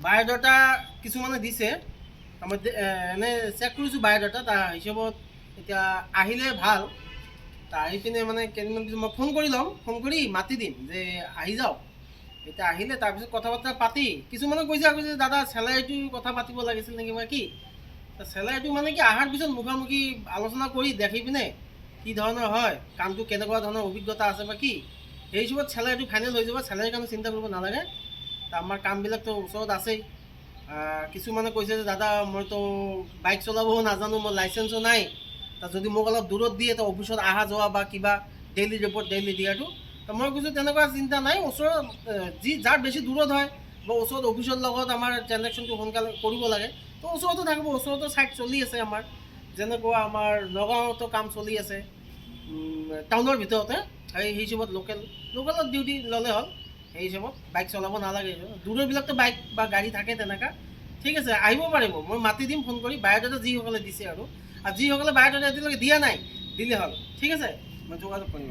biodata কিছুমানে দিছে আমাৰ এনে চেক কৰিছোঁ বায়োডাটা তাৰ হিচাপত এতিয়া আহিলে ভাল তা আহি পিনে মানে কেইদিনমান পিছত মই ফোন কৰি ল'ম ফোন কৰি মাতি দিম যে আহি যাওক এতিয়া আহিলে তাৰপিছত কথা বতৰা পাতি কিছুমানে কৈছে আকৌ যে দাদা চেলাৰীটো কথা পাতিব লাগিছিল নেকি মই কি চেলাৰীটো মানে কি অহাৰ পিছত মুখামুখি আলোচনা কৰি দেখি পিনে কি ধৰণৰ হয় কামটো কেনেকুৱা ধৰণৰ অভিজ্ঞতা আছে বা কি সেই হিচাপত চেলাৰীটো ফাইনেল হৈ যাব চেলাৰীৰ কাৰণে চিন্তা কৰিব নালাগে আমাৰ কামবিলাকতো ওচৰত আছেই কিছুমানে কৈছে যে দাদা মইতো বাইক চলাবও নাজানো মই লাইচেঞ্চো নাই তা যদি মোক অলপ দূৰত দিয়ে তো অফিচত অহা যোৱা বা কিবা ডেইলি ৰিপৰ্ট ডেইলি দিয়াটো তো মই কৈছোঁ তেনেকুৱা চিন্তা নাই ওচৰত যি যাৰ বেছি দূৰত হয় বা ওচৰত অফিচৰ লগত আমাৰ ট্ৰেঞ্জেকশ্যনটো সোনকালে কৰিব লাগে তো ওচৰতো থাকিব ওচৰতো ছাইট চলি আছে আমাৰ যেনেকুৱা আমাৰ নগাঁৱতো কাম চলি আছে টাউনৰ ভিতৰতে সেই হিচাপত লোকেলত ডিউটি ল'লে হ'ল সেই হিচাপত বাইক চলাব নালাগে দূৰবিলাকতো বাইক বা গাড়ী থাকে তেনেকুৱা ঠিক আছে আহিব পাৰিব মই মাতি দিম ফোন কৰি বায়'ডাটা যিসকলে দিছে আৰু যিসকলে বায়'ডাটা এতিয়ালৈকে দিয়া নাই দিলে হ'ল ঠিক আছে মই যোগাযোগ কৰিম